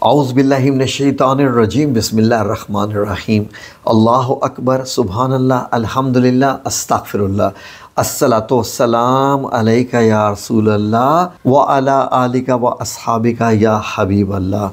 औज़ुबिल्लाहि मिनश्शैतानिर्रजीम बिस्मिल्लाहिर्रहमानिर्रहीम। अल्लाहु अकबर, सुबहानल्लाह, अल्हम्दुलिल्लाह, अस्तगफिरुल्लाह, अस्सलातु वस्सलाम अलैका या रसूलल्लाह व अला आलिका व अस्हाबिका या हबीबल्लाह।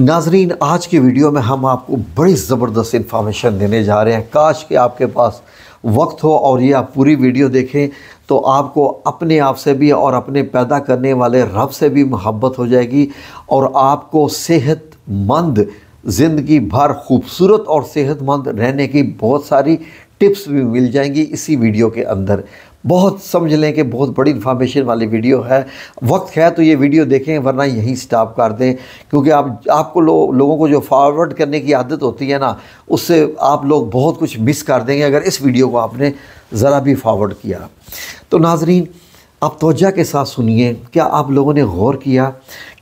नाज़रीन, आज की वीडियो में हम आपको बड़ी ज़बरदस्त इंफॉर्मेशन देने जा रहे हैं। काश कि आपके पास वक्त हो और ये आप पूरी वीडियो देखें तो आपको अपने आप से भी और अपने पैदा करने वाले रब से भी मोहब्बत हो जाएगी और आपको सेहतमंद ज़िंदगी भर खूबसूरत और सेहतमंद रहने की बहुत सारी टिप्स भी मिल जाएंगी इसी वीडियो के अंदर। बहुत समझ लें कि बहुत बड़ी इन्फॉर्मेशन वाली वीडियो है। वक्त है तो ये वीडियो देखें, वरना यहीं स्टॉप कर दें, क्योंकि आपको लोगों को जो फॉरवर्ड करने की आदत होती है ना, उससे आप लोग बहुत कुछ मिस कर देंगे अगर इस वीडियो को आपने ज़रा भी फॉरवर्ड किया। तो नाज़रीन, अब तवज्जो के साथ सुनिए। क्या आप लोगों ने गौर किया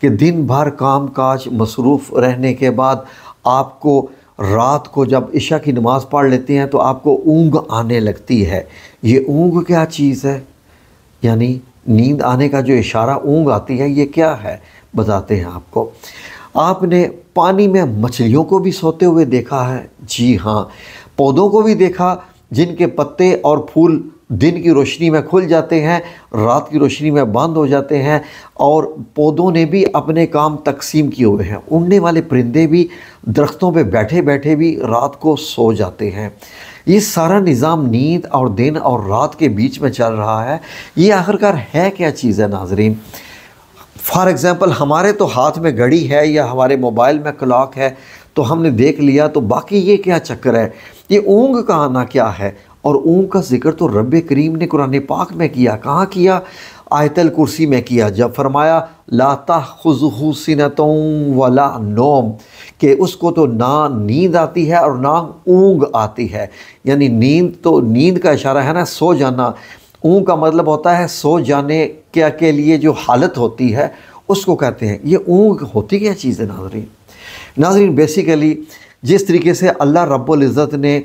कि दिन भर काम काज मसरूफ़ रहने के बाद आपको रात को जब इशा की नमाज़ पढ़ लेते हैं तो आपको ऊँघ आने लगती है। ये ऊँघ क्या चीज़ है? यानी नींद आने का जो इशारा ऊँघ आती है, ये क्या है बताते हैं आपको। आपने पानी में मछलियों को भी सोते हुए देखा है? जी हाँ। पौधों को भी देखा जिनके पत्ते और फूल दिन की रोशनी में खुल जाते हैं, रात की रोशनी में बंद हो जाते हैं, और पौधों ने भी अपने काम तकसीम किए हुए हैं। उड़ने वाले परिंदे भी दरख्तों पे बैठे बैठे भी रात को सो जाते हैं। ये सारा निज़ाम नींद और दिन और रात के बीच में चल रहा है। ये आखिरकार है क्या चीज़ है नाज़रीन? फॉर एग्ज़ाम्पल, हमारे तो हाथ में घड़ी है या हमारे मोबाइल में क्लॉक है तो हमने देख लिया, तो बाकी ये क्या चक्कर है? ये ऊँघ का आना क्या है? और ऊँघ का जिक्र तो रब्बे करीम ने कुरान पाक में किया। कहाँ किया? आयतल कुर्सी में किया, जब फरमाया ला ताख़ुज़ुहु सिनतुन वला नौम, कि उसको तो ना नींद आती है और ना ऊँघ आती है। यानी नींद का इशारा है ना, सो जाना। ऊँघ का मतलब होता है सो जाने के लिए जो हालत होती है उसको कहते हैं। ये ऊँघ होती क्या चीज़ है नाज़रीन? बेसिकली जिस तरीके से अल्लाह रब्बुल इज़्ज़त ने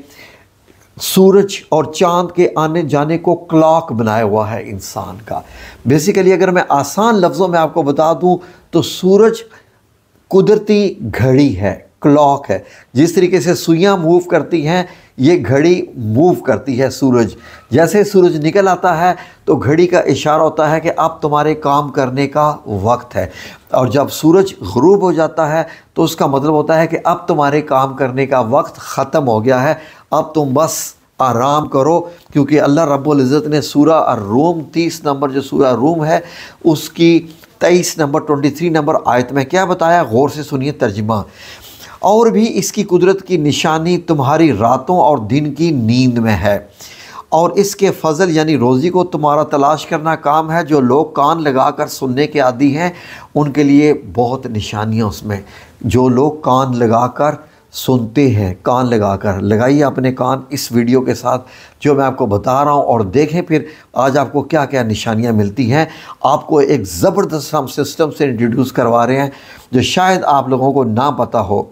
सूरज और चाँद के आने जाने को क्लॉक बनाया हुआ है इंसान का। बेसिकली अगर मैं आसान लफ्ज़ों में आपको बता दूं तो सूरज कुदरती घड़ी है, क्लॉक है। जिस तरीके से सुइयां मूव करती हैं, ये घड़ी मूव करती है। सूरज जैसे सूरज निकल आता है तो घड़ी का इशारा होता है कि अब तुम्हारे काम करने का वक्त है, और जब सूरज ग़ुरूब हो जाता है तो उसका मतलब होता है कि अब तुम्हारे काम करने का वक्त ख़त्म हो गया है, अब तुम बस आराम करो। क्योंकि अल्लाह रब्बुल इज़्ज़त ने सूरा ar-Rum 30 नंबर जो सूरा रूम है उसकी 23 नंबर 23 नंबर आयत में क्या बताया? गौर से सुनिए तर्जुमा। और भी इसकी कुदरत की निशानी तुम्हारी रातों और दिन की नींद में है, और इसके फजल यानी रोज़ी को तुम्हारा तलाश करना काम है। जो लोग कान लगाकर सुनने के आदी हैं उनके लिए बहुत निशानियाँ उसमें। जो लोग कान लगाकर सुनते हैं, कान लगाकर, लगाइए अपने कान इस वीडियो के साथ जो मैं आपको बता रहा हूँ, और देखें फिर आज आपको क्या क्या निशानियाँ मिलती हैं। आपको एक ज़बरदस्त हम सिस्टम से इंट्रोड्यूस करवा रहे हैं जो शायद आप लोगों को ना पता हो।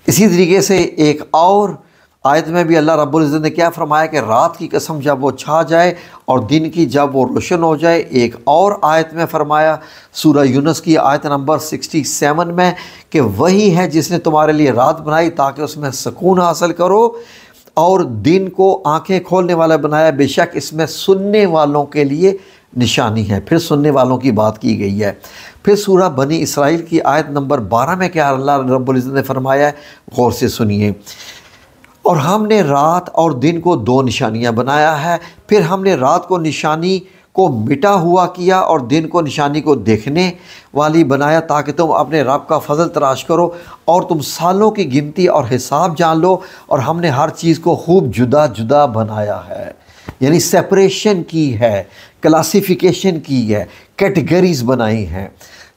इसी तरीके से एक और आयत में भी अल्लाह रब्बुल इज़्ज़त ने क्या फरमाया कि रात की कसम जब वो छा जाए और दिन की जब वो रोशन हो जाए। एक और आयत में फरमाया सूरह यूनुस की आयत नंबर 67 में कि वही है जिसने तुम्हारे लिए रात बनाई ताकि उसमें सुकून हासिल करो, और दिन को आंखें खोलने वाला बनाया, बेशक इसमें सुनने वालों के लिए निशानी है। फिर सुनने वालों की बात की गई है। फिर सूरह बनी इसराइल की आयत नंबर 12 में क्या अल्लाह रब्बुल इज़्ज़त ने फरमाया है? गौर से सुनिए। और हमने रात और दिन को दो निशानियां बनाया है, फिर हमने रात को निशानी को मिटा हुआ किया और दिन को निशानी को देखने वाली बनाया ताकि तुम अपने रब का फजल तराश करो और तुम सालों की गिनती और हिसाब जान लो। और हमने हर चीज़ को खूब जुदा जुदा बनाया है, यानी सेपरेशन की है, क्लासिफिकेशन की है, कैटेगरीज बनाई हैं।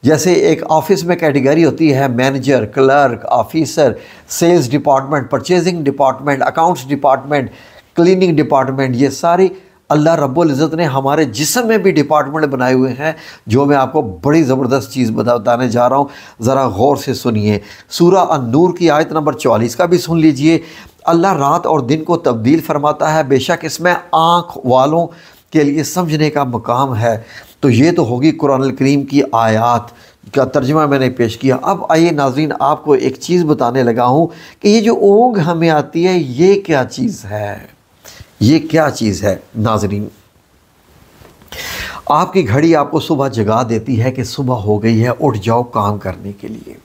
जैसे एक ऑफिस में कैटेगरी होती है manager, clerk, officer, sales department, purchasing department, accounts department, cleaning department. ये सारी अल्लाह रब्बुल इज़्ज़त ने हमारे जिस्म में भी डिपार्टमेंट बनाए हुए हैं, जो मैं आपको बड़ी ज़बरदस्त चीज़ बताने जा रहा हूँ। ज़रा गौर से सुनिए। सूरह अन-नूर की आयत नंबर 44 का भी सुन लीजिए। अल्लाह रात और दिन को तब्दील फरमाता है, बेशक इसमें आँख वालों के लिए समझने का मकाम है। तो ये तो होगी कुरान करीम की आयत का तर्जुमा मैंने पेश किया। अब आइए नाज़रीन, आपको एक चीज़ बताने लगा हूँ कि ये जो ऊँग हमें आती है ये क्या चीज़ है, ये क्या चीज़ है। नाज़रीन, आपकी घड़ी आपको सुबह जगा देती है कि सुबह हो गई है, उठ जाओ काम करने के लिए।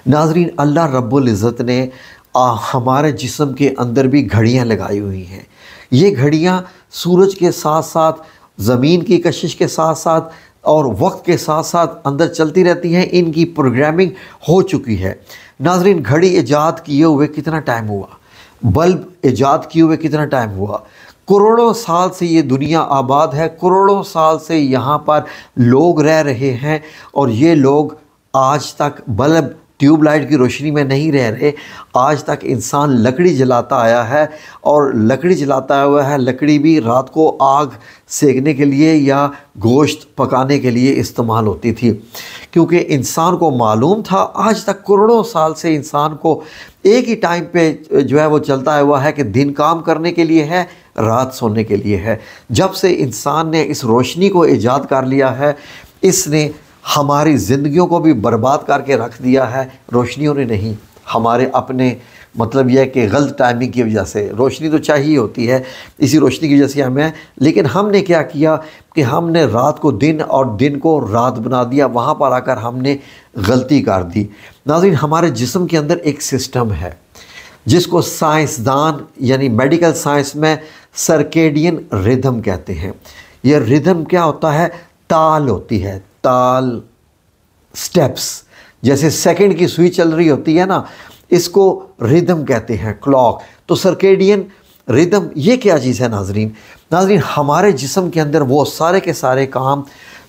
नाज़रीन, अल्लाह रब्बुल इज़्ज़त ने हमारे जिस्म के अंदर भी घड़ियाँ लगाई हुई हैं। ये घड़ियाँ सूरज के साथ साथ, ज़मीन की कशिश के साथ साथ और वक्त के साथ साथ अंदर चलती रहती हैं। इनकी प्रोग्रामिंग हो चुकी है। नाज़रीन, घड़ी ईजाद किए हुए कितना टाइम हुआ, बल्ब ईजाद किए हुए कितना टाइम हुआ। करोड़ों साल से ये दुनिया आबाद है, करोड़ों साल से यहाँ पर लोग रह रहे हैं और ये लोग आज तक बल्ब ट्यूबलाइट की रोशनी में नहीं रह रहे। आज तक इंसान लकड़ी जलाता आया है और लकड़ी जलाता हुआ है। लकड़ी भी रात को आग सेकने के लिए या गोश्त पकाने के लिए इस्तेमाल होती थी, क्योंकि इंसान को मालूम था आज तक करोड़ों साल से इंसान को एक ही टाइम पे जो है वो चलता हुआ है कि दिन काम करने के लिए है, रात सोने के लिए है। जब से इंसान ने इस रोशनी को ईजाद कर लिया है, इसने हमारी ज़िंदगियों को भी बर्बाद करके रख दिया है। रोशनियों ने नहीं, हमारे अपने मतलब यह है कि गलत टाइमिंग की वजह से। रोशनी तो चाहिए होती है, इसी रोशनी की वजह से हमें, लेकिन हमने क्या किया कि हमने रात को दिन और दिन को रात बना दिया। वहाँ पर आकर हमने गलती कर दी। नाज़रीन, हमारे जिस्म के अंदर एक सिस्टम है जिसको साइंसदान यानी मेडिकल साइंस में सर्केडियन रिदम कहते हैं। यह रिदम क्या होता है, ताल होती है, ताल, स्टेप्स। जैसे सेकंड की सुई चल रही होती है ना, इसको रिदम कहते हैं, क्लॉक। तो सर्केडियन रिदम ये क्या चीज़ है नाज़रीन? नाज़रीन, हमारे जिस्म के अंदर वो सारे के सारे काम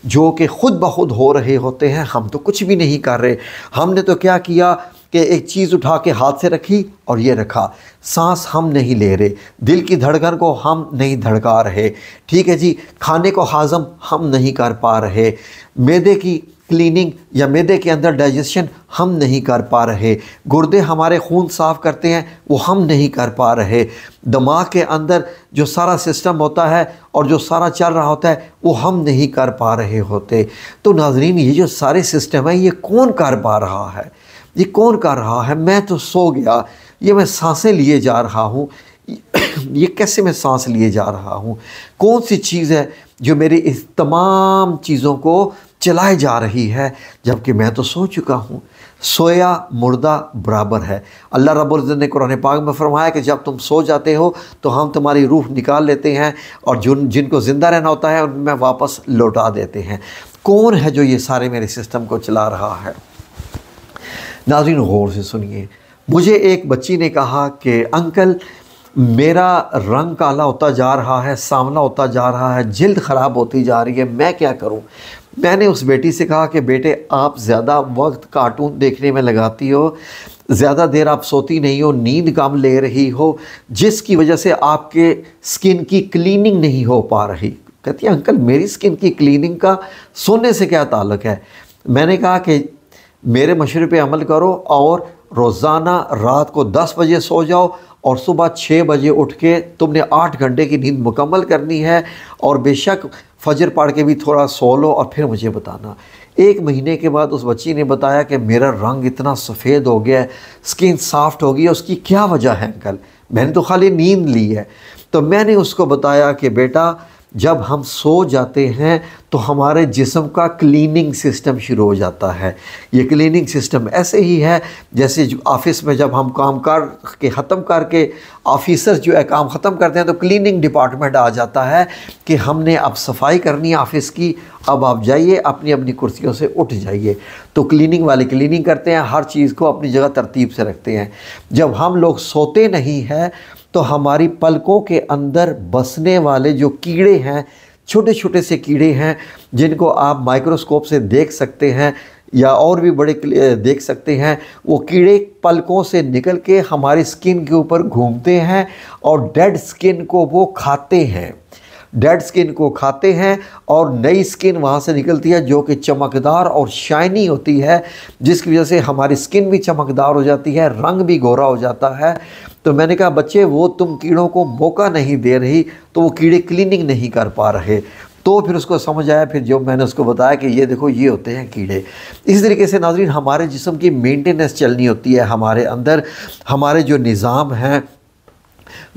जो कि ख़ुद ब खुद हो रहे होते हैं, हम तो कुछ भी नहीं कर रहे। हमने तो क्या किया कि एक चीज़ उठा के हाथ से रखी और ये रखा। सांस हम नहीं ले रहे, दिल की धड़कन को हम नहीं धड़का रहे, ठीक है जी। खाने को हाज़म हम नहीं कर पा रहे, मैदे की क्लीनिंग या मैदे के अंदर डाइजेशन हम नहीं कर पा रहे, गुर्दे हमारे खून साफ़ करते हैं वो हम नहीं कर पा रहे, दिमाग के अंदर जो सारा सिस्टम होता है और जो सारा चल रहा होता है वो हम नहीं कर पा रहे होते। तो नाज़रीन, ये जो सारे सिस्टम है ये कौन कर पा रहा है, ये कौन कर रहा है? मैं तो सो गया, ये मैं सांसें लिए जा रहा हूँ, ये कैसे मैं सांस लिए जा रहा हूँ? कौन सी चीज़ है जो मेरी इस तमाम चीज़ों को चलाए जा रही है, जबकि मैं तो सो चुका हूँ। सोया मुर्दा बराबर है। अल्लाह रब्बुल इज़्ज़त ने कुरान पाक में फरमाया कि जब तुम सो जाते हो तो हम तुम्हारी रूह निकाल लेते हैं और जिनको ज़िंदा रहना होता है उनमें वापस लौटा देते हैं। कौन है जो ये सारे मेरे सिस्टम को चला रहा है? नाज़रीन, गौर से सुनिए। मुझे एक बच्ची ने कहा कि अंकल, मेरा रंग काला होता जा रहा है, सांवला होता जा रहा है, जिल्द ख़राब होती जा रही है, मैं क्या करूं? मैंने उस बेटी से कहा कि बेटे, आप ज़्यादा वक्त कार्टून देखने में लगाती हो, ज़्यादा देर आप सोती नहीं हो, नींद कम ले रही हो, जिसकी वजह से आपके स्किन की क्लीनिंग नहीं हो पा रही। कहती है अंकल, मेरी स्किन की क्लीनिंग का सोने से क्या ताल्लुक़ है? मैंने कहा कि मेरे मशवरे पे अमल करो और रोज़ाना रात को 10 बजे सो जाओ और सुबह 6 बजे उठ के तुमने 8 घंटे की नींद मुकम्मल करनी है, और बेशक फजर पढ़ के भी थोड़ा सो लो और फिर मुझे बताना। 1 महीने के बाद उस बच्ची ने बताया कि मेरा रंग इतना सफ़ेद हो गया है, स्किन सॉफ्ट हो गई है, उसकी क्या वजह है अंकल? मैंने तो खाली नींद ली है। तो मैंने उसको बताया कि बेटा, जब हम सो जाते हैं तो हमारे जिस्म का क्लीनिंग सिस्टम शुरू हो जाता है। ये क्लीनिंग सिस्टम ऐसे ही है जैसे ऑफ़िस में जब हम काम के ख़त्म करके ऑफिसर्स जो है काम ख़त्म करते हैं तो क्लीनिंग डिपार्टमेंट आ जाता है कि हमने अब सफाई करनी है ऑफ़िस की, अब आप जाइए अपनी अपनी कुर्सियों से उठ जाइए। तो क्लीनिंग वाले क्लीनिंग करते हैं, हर चीज़ को अपनी जगह तरतीब से रखते हैं। जब हम लोग सोते नहीं हैं तो हमारी पलकों के अंदर बसने वाले जो कीड़े हैं, छोटे छोटे से कीड़े हैं जिनको आप माइक्रोस्कोप से देख सकते हैं या और भी बड़े देख सकते हैं, वो कीड़े पलकों से निकल के हमारी स्किन के ऊपर घूमते हैं और डेड स्किन को वो खाते हैं, डेड स्किन को खाते हैं और नई स्किन वहाँ से निकलती है जो कि चमकदार और शाइनी होती है, जिसकी वजह से हमारी स्किन भी चमकदार हो जाती है, रंग भी गोरा हो जाता है। तो मैंने कहा बच्चे, वो तुम कीड़ों को मौका नहीं दे रही तो वो कीड़े क्लीनिंग नहीं कर पा रहे। तो फिर उसको समझ आया, फिर जो मैंने उसको बताया कि ये देखो ये होते हैं कीड़े। इस तरीके से नाज़रीन हमारे जिस्म की मेंटेनेंस चलनी होती है, हमारे अंदर हमारे जो निज़ाम हैं,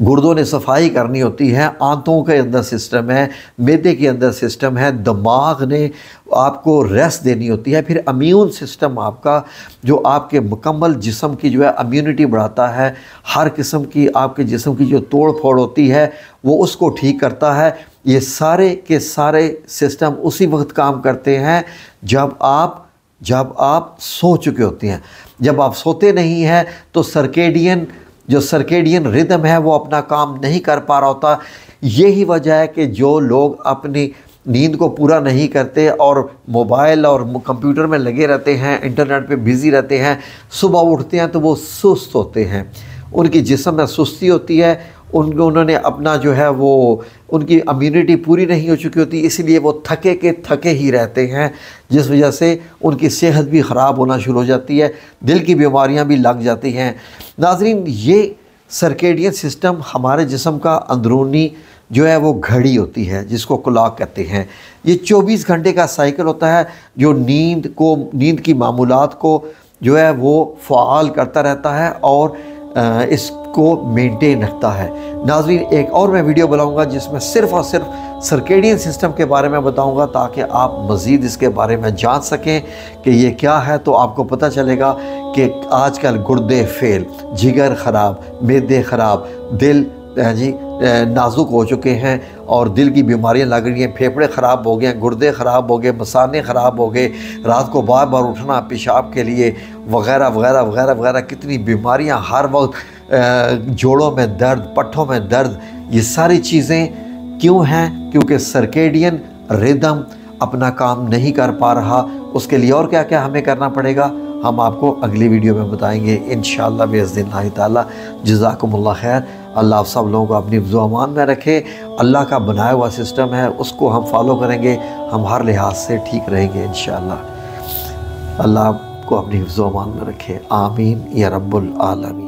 गुर्दों ने सफाई करनी होती है, आंतों के अंदर सिस्टम है, मैदे के अंदर सिस्टम है, दिमाग ने आपको रेस्ट देनी होती है, फिर इम्यून सिस्टम आपका जो आपके मुकम्मल जिस्म की जो है इम्यूनिटी बढ़ाता है, हर किस्म की आपके जिस्म की जो तोड़ फोड़ होती है वो उसको ठीक करता है। ये सारे के सारे सिस्टम उसी वक्त काम करते हैं जब आप सो चुके होते हैं। जब आप सोते नहीं हैं तो सर्केडियन रिदम है वो अपना काम नहीं कर पा रहा होता। यही वजह है कि जो लोग अपनी नींद को पूरा नहीं करते और मोबाइल और कंप्यूटर में लगे रहते हैं, इंटरनेट पे बिज़ी रहते हैं, सुबह उठते हैं तो वो सुस्त होते हैं, उनकी जिस्म में सुस्ती होती है, उन्होंने अपना जो है वो उनकी इम्यूनिटी पूरी नहीं हो चुकी होती, इसलिए वो थके के थके ही रहते हैं, जिस वजह से उनकी सेहत भी ख़राब होना शुरू हो जाती है, दिल की बीमारियां भी लग जाती हैं। नाज़रीन ये सर्केडियन सिस्टम हमारे जिस्म का अंदरूनी जो है वो घड़ी होती है जिसको क्लॉक कहते हैं। ये 24 घंटे का साइकिल होता है जो नींद की मामूलात को जो है वो फ़ाल करता रहता है और इसको मेंटेन रखता है। नाज़रीन एक और मैं वीडियो बनाऊंगा जिसमें सिर्फ़ और सिर्फ सर्केडियन सिस्टम के बारे में बताऊंगा ताकि आप मज़ीद इसके बारे में जान सकें कि ये क्या है, तो आपको पता चलेगा कि आजकल गुर्दे फेल, जिगर ख़राब, मैदे ख़राब, दिल नाजुक हो चुके हैं और दिल की बीमारियां लग रही हैं, फेफड़े ख़राब हो गए, गुर्दे ख़राब हो गए, मसाने ख़राब हो गए, रात को बार बार उठना पेशाब के लिए वग़ैरह वग़ैरह वग़ैरह वग़ैरह, कितनी बीमारियां हर वक्त, जोड़ों में दर्द, पट्ठों में दर्द, ये सारी चीज़ें क्यों हैं? क्योंकि सर्केडियन रिदम अपना काम नहीं कर पा रहा। उसके लिए और क्या क्या हमें करना पड़ेगा हम आपको अगली वीडियो में बताएंगे इंशाअल्लाह बिइज़्निल्लाह ताला। जज़ाकुमुल्लाह खैर। अल्लाह आप सब लोगों को अपनी हिफ्ज़-ओ अमान में रखे। अल्लाह का बनाया हुआ सिस्टम है, उसको हम फॉलो करेंगे, हम हर लिहाज से ठीक रहेंगे इंशाअल्लाह। अल्लाह आपको अपनी हिफ्ज़-ओ अमान में रखे। आमीन या रब्बुल आलमीन।